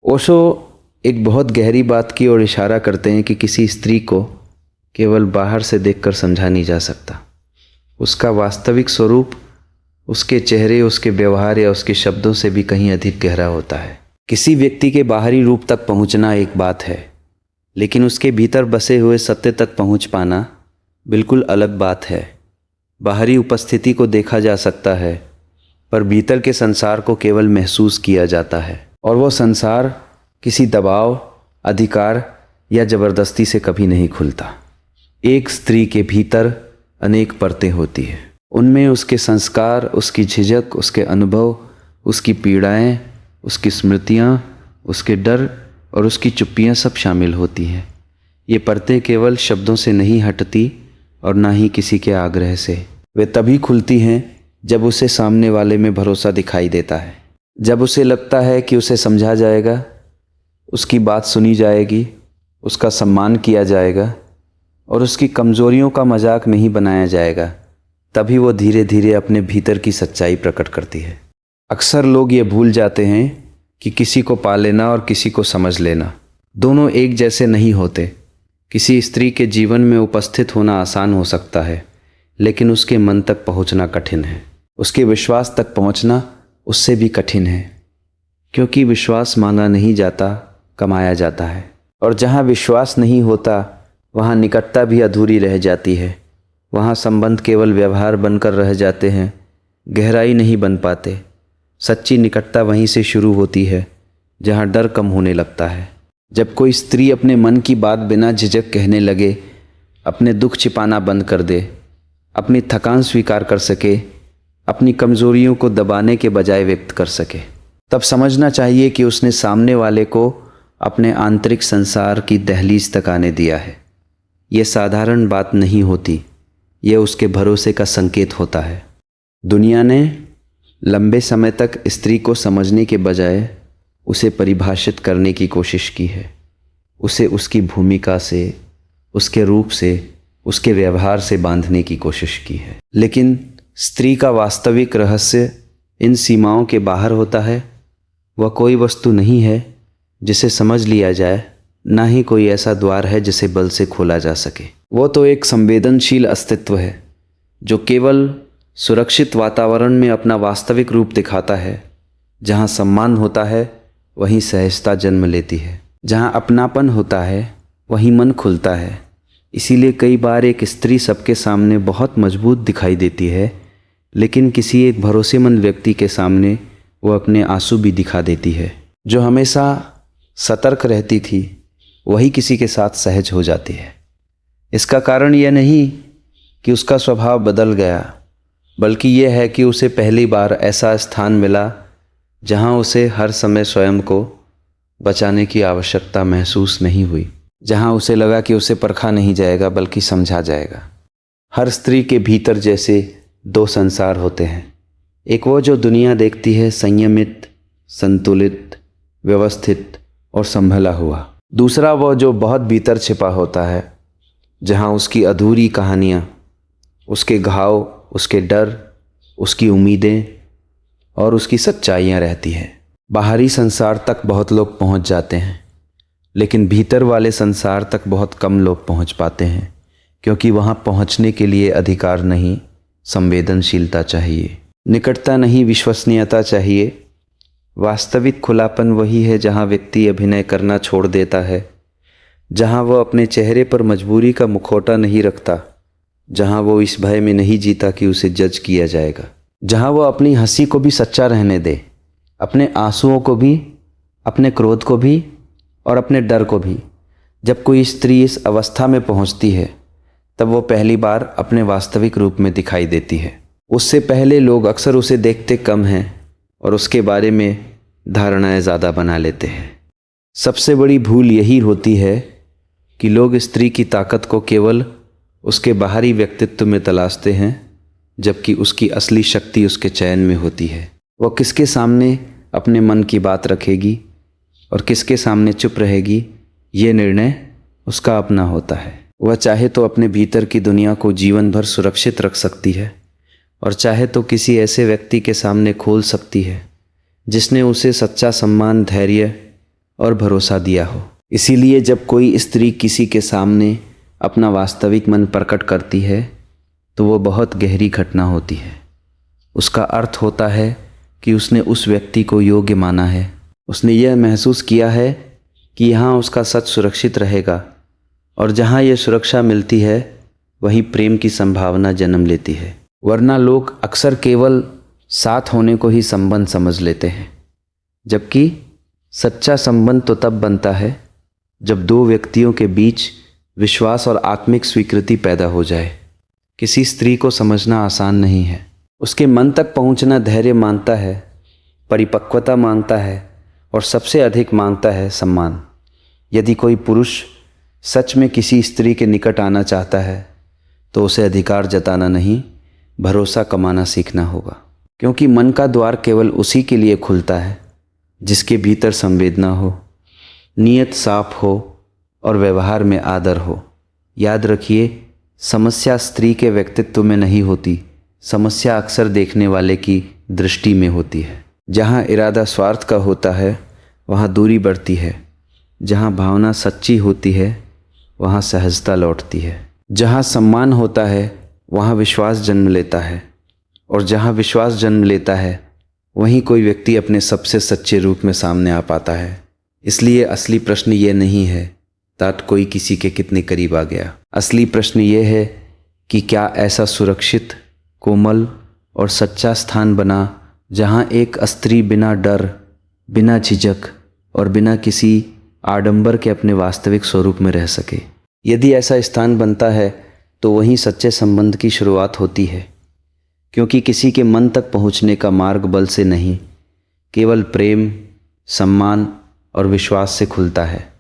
ओशो एक बहुत गहरी बात की ओर इशारा करते हैं कि किसी स्त्री को केवल बाहर से देखकर समझा नहीं जा सकता। उसका वास्तविक स्वरूप उसके चेहरे, उसके व्यवहार या उसके शब्दों से भी कहीं अधिक गहरा होता है। किसी व्यक्ति के बाहरी रूप तक पहुंचना एक बात है, लेकिन उसके भीतर बसे हुए सत्य तक पहुंच पाना बिल्कुल अलग बात है। बाहरी उपस्थिति को देखा जा सकता है, पर भीतर के संसार को केवल महसूस किया जाता है, और वो संसार किसी दबाव, अधिकार या ज़बरदस्ती से कभी नहीं खुलता। एक स्त्री के भीतर अनेक परतें होती हैं। उनमें उसके संस्कार, उसकी झिझक, उसके अनुभव, उसकी पीड़ाएं, उसकी स्मृतियां, उसके डर और उसकी चुप्पियां सब शामिल होती हैं। ये परतें केवल शब्दों से नहीं हटती और ना ही किसी के आग्रह से। वे तभी खुलती हैं जब उसे सामने वाले में भरोसा दिखाई देता है, जब उसे लगता है कि उसे समझा जाएगा, उसकी बात सुनी जाएगी, उसका सम्मान किया जाएगा और उसकी कमज़ोरियों का मजाक नहीं बनाया जाएगा। तभी वो धीरे धीरे अपने भीतर की सच्चाई प्रकट करती है। अक्सर लोग ये भूल जाते हैं कि किसी को पा लेना और किसी को समझ लेना दोनों एक जैसे नहीं होते। किसी स्त्री के जीवन में उपस्थित होना आसान हो सकता है, लेकिन उसके मन तक पहुंचना कठिन है। उसके विश्वास तक पहुंचना उससे भी कठिन है, क्योंकि विश्वास मांगा नहीं जाता, कमाया जाता है। और जहाँ विश्वास नहीं होता, वहाँ निकटता भी अधूरी रह जाती है। वहाँ संबंध केवल व्यवहार बनकर रह जाते हैं, गहराई नहीं बन पाते। सच्ची निकटता वहीं से शुरू होती है जहाँ डर कम होने लगता है। जब कोई स्त्री अपने मन की बात बिना झिझक कहने लगे, अपने दुख छिपाना बंद कर दे, अपनी थकान स्वीकार कर सके, अपनी कमज़ोरियों को दबाने के बजाय व्यक्त कर सके, तब समझना चाहिए कि उसने सामने वाले को अपने आंतरिक संसार की दहलीज तक आने दिया है। यह साधारण बात नहीं होती, यह उसके भरोसे का संकेत होता है। दुनिया ने लंबे समय तक स्त्री को समझने के बजाय उसे परिभाषित करने की कोशिश की है। उसे उसकी भूमिका से, उसके रूप से, उसके व्यवहार से बांधने की कोशिश की है। लेकिन स्त्री का वास्तविक रहस्य इन सीमाओं के बाहर होता है। वह कोई वस्तु नहीं है जिसे समझ लिया जाए, ना ही कोई ऐसा द्वार है जिसे बल से खोला जा सके। वो तो एक संवेदनशील अस्तित्व है जो केवल सुरक्षित वातावरण में अपना वास्तविक रूप दिखाता है। जहाँ सम्मान होता है वहीं सहजता जन्म लेती है। जहाँ अपनापन होता है वहीं मन खुलता है। इसीलिए कई बार एक स्त्री सबके सामने बहुत मजबूत दिखाई देती है, लेकिन किसी एक भरोसेमंद व्यक्ति के सामने वो अपने आंसू भी दिखा देती है। जो हमेशा सतर्क रहती थी वही किसी के साथ सहज हो जाती है। इसका कारण यह नहीं कि उसका स्वभाव बदल गया, बल्कि यह है कि उसे पहली बार ऐसा स्थान मिला जहां उसे हर समय स्वयं को बचाने की आवश्यकता महसूस नहीं हुई, जहां उसे लगा कि उसे परखा नहीं जाएगा बल्कि समझा जाएगा। हर स्त्री के भीतर जैसे दो संसार होते हैं। एक वो जो दुनिया देखती है संयमित, संतुलित, व्यवस्थित और संभला हुआ। दूसरा वो जो बहुत भीतर छिपा होता है, जहां उसकी अधूरी कहानियाँ, उसके घाव, उसके डर, उसकी उम्मीदें और उसकी सच्चाइयाँ रहती हैं। बाहरी संसार तक बहुत लोग पहुंच जाते हैं, लेकिन भीतर वाले संसार तक बहुत कम लोग पहुंच पाते हैं, क्योंकि वहां पहुंचने के लिए अधिकार नहीं, संवेदनशीलता चाहिए। निकटता नहीं, विश्वसनीयता चाहिए। वास्तविक खुलापन वही है जहां व्यक्ति अभिनय करना छोड़ देता है, जहां वह अपने चेहरे पर मजबूरी का मुखौटा नहीं रखता, जहां वो इस भय में नहीं जीता कि उसे जज किया जाएगा, जहां वो अपनी हंसी को भी सच्चा रहने दे, अपने आंसुओं को भी, अपने क्रोध को भी और अपने डर को भी। जब कोई स्त्री इस अवस्था में पहुंचती है, तब वो पहली बार अपने वास्तविक रूप में दिखाई देती है। उससे पहले लोग अक्सर उसे देखते कम हैं और उसके बारे में धारणाएं ज़्यादा बना लेते हैं। सबसे बड़ी भूल यही होती है कि लोग स्त्री की ताकत को केवल उसके बाहरी व्यक्तित्व में तलाशते हैं, जबकि उसकी असली शक्ति उसके चयन में होती है। वह किसके सामने अपने मन की बात रखेगी और किसके सामने चुप रहेगी, ये निर्णय उसका अपना होता है। वह चाहे तो अपने भीतर की दुनिया को जीवन भर सुरक्षित रख सकती है, और चाहे तो किसी ऐसे व्यक्ति के सामने खोल सकती है जिसने उसे सच्चा सम्मान, धैर्य और भरोसा दिया हो। इसीलिए जब कोई स्त्री किसी के सामने अपना वास्तविक मन प्रकट करती है तो वो बहुत गहरी घटना होती है। उसका अर्थ होता है कि उसने उस व्यक्ति को योग्य माना है। उसने यह महसूस किया है कि यहाँ उसका सच सुरक्षित रहेगा, और जहाँ यह सुरक्षा मिलती है वहीं प्रेम की संभावना जन्म लेती है। वरना लोग अक्सर केवल साथ होने को ही संबंध समझ लेते हैं, जबकि सच्चा संबंध तो तब बनता है जब दो व्यक्तियों के बीच विश्वास और आत्मिक स्वीकृति पैदा हो जाए। किसी स्त्री को समझना आसान नहीं है। उसके मन तक पहुंचना धैर्य मांगता है, परिपक्वता मांगता है, और सबसे अधिक मांगता है सम्मान। यदि कोई पुरुष सच में किसी स्त्री के निकट आना चाहता है तो उसे अधिकार जताना नहीं, भरोसा कमाना सीखना होगा। क्योंकि मन का द्वार केवल उसी के लिए खुलता है जिसके भीतर संवेदना हो, नीयत साफ हो और व्यवहार में आदर हो। याद रखिए, समस्या स्त्री के व्यक्तित्व में नहीं होती, समस्या अक्सर देखने वाले की दृष्टि में होती है। जहाँ इरादा स्वार्थ का होता है वहाँ दूरी बढ़ती है। जहाँ भावना सच्ची होती है वहाँ सहजता लौटती है। जहाँ सम्मान होता है वहाँ विश्वास जन्म लेता है, और जहाँ विश्वास जन्म लेता है वहीं कोई व्यक्ति अपने सबसे सच्चे रूप में सामने आ पाता है। इसलिए असली प्रश्न ये नहीं है तात कोई किसी के कितने करीब आ गया। असली प्रश्न ये है कि क्या ऐसा सुरक्षित, कोमल और सच्चा स्थान बना जहाँ एक स्त्री बिना डर, बिना झिझक और बिना किसी आडंबर के अपने वास्तविक स्वरूप में रह सके। यदि ऐसा स्थान बनता है तो वहीं सच्चे संबंध की शुरुआत होती है, क्योंकि किसी के मन तक पहुँचने का मार्ग बल से नहीं, केवल प्रेम, सम्मान और विश्वास से खुलता है।